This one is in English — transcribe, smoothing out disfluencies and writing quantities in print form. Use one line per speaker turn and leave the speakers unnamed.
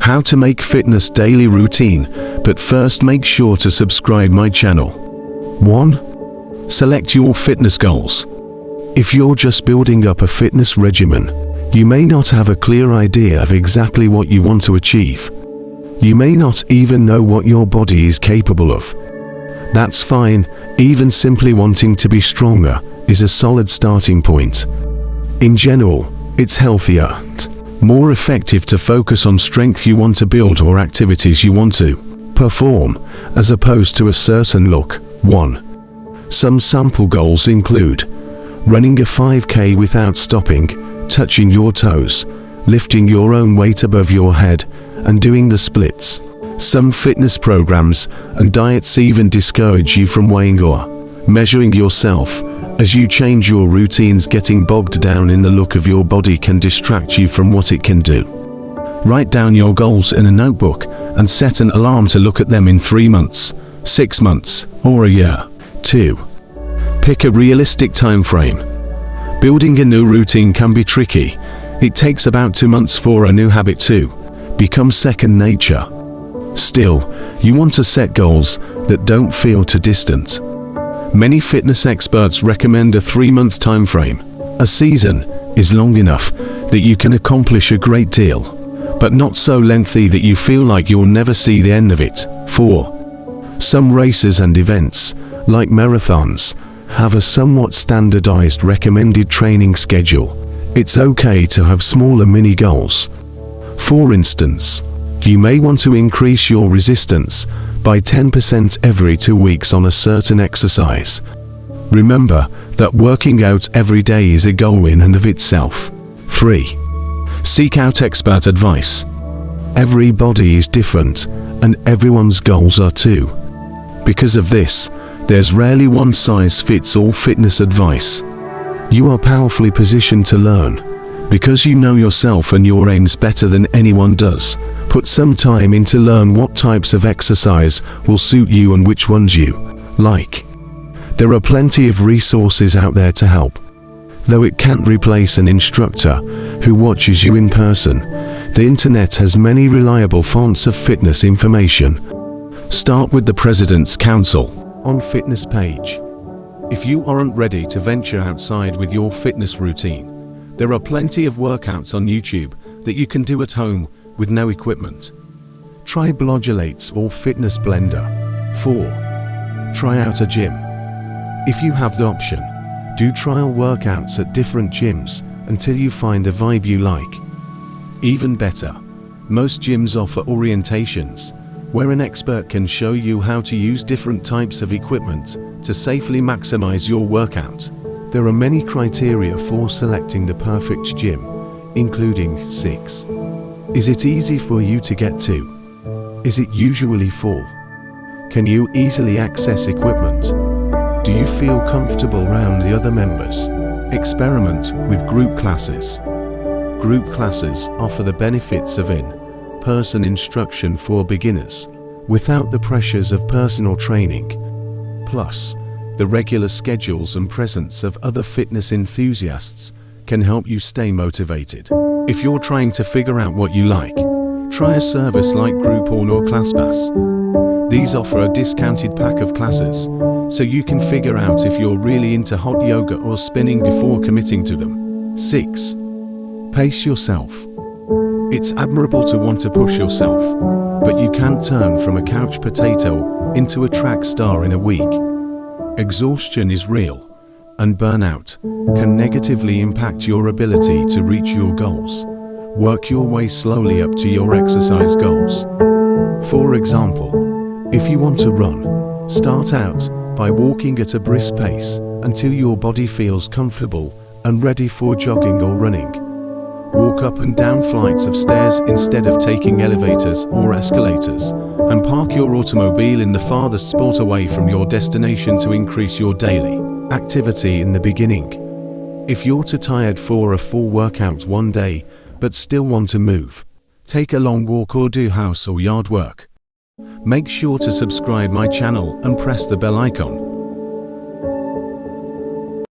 How to make fitness daily routine, but first make sure to subscribe my channel. 1. Select your fitness goals. If you're just building up a fitness regimen, you may not have a clear idea of exactly what you want to achieve. You may not even know what your body is capable of. That's fine, even simply wanting to be stronger is a solid starting point. In general, it's healthier and more effective to focus on strength you want to build or activities you want to perform, as opposed to a certain look. 1. Some sample goals include running a 5K without stopping, touching your toes, lifting your own weight above your head, and doing the splits. Some fitness programs and diets even discourage you from weighing or measuring yourself. As you change your routines, getting bogged down in the look of your body can distract you from what it can do. Write down your goals in a notebook and set an alarm to look at them in 3 months, 6 months, or a year. 2. Pick a realistic time frame. Building a new routine can be tricky. It takes about 2 months for a new habit to become second nature. Still, you want to set goals that don't feel too distant. Many fitness experts recommend a 3-month time frame. A season is long enough that you can accomplish a great deal, but not so lengthy that you feel like you'll never see the end of it. 4. Some races and events, like marathons, have a somewhat standardized recommended training schedule. It's okay to have smaller mini goals. For instance, you may want to increase your resistance by 10% every 2 weeks on a certain exercise. Remember that working out every day is a goal in and of itself. 3. Seek out expert advice. Every body is different, and everyone's goals are too. Because of this, there's rarely one-size-fits-all fitness advice. You are powerfully positioned to learn, because you know yourself and your aims better than anyone does. Put some time in to learn what types of exercise will suit you and which ones you like. There are plenty of resources out there to help. Though it can't replace an instructor who watches you in person, the internet has many reliable fonts of fitness information. Start with the President's Council on Fitness page. If you aren't ready to venture outside with your fitness routine, there are plenty of workouts on YouTube that you can do at home with no equipment. Try Blodulates or Fitness Blender. 4. Try out a gym. If you have the option, do trial workouts at different gyms until you find a vibe you like. Even better, most gyms offer orientations, where an expert can show you how to use different types of equipment to safely maximize your workout. There are many criteria for selecting the perfect gym, including 6. Is it easy for you to get to? Is it usually full? Can you easily access equipment? Do you feel comfortable around the other members? Experiment with group classes. Group classes offer the benefits of in-person instruction for beginners, without the pressures of personal training. Plus, the regular schedules and presence of other fitness enthusiasts can help you stay motivated. If you're trying to figure out what you like, try a service like Groupon or ClassPass. These offer a discounted pack of classes, so you can figure out if you're really into hot yoga or spinning before committing to them. 6. Pace yourself. It's admirable to want to push yourself, but you can't turn from a couch potato into a track star in a week. Exhaustion is real, and burnout can negatively impact your ability to reach your goals. Work your way slowly up to your exercise goals. For example, if you want to run, start out by walking at a brisk pace until your body feels comfortable and ready for jogging or running. Walk up and down flights of stairs instead of taking elevators or escalators, and park your automobile in the farthest spot away from your destination to increase your daily activity in the beginning. If you're too tired for a full workout one day but still want to move, take a long walk or do house or yard work. Make sure to subscribe my channel and press the bell icon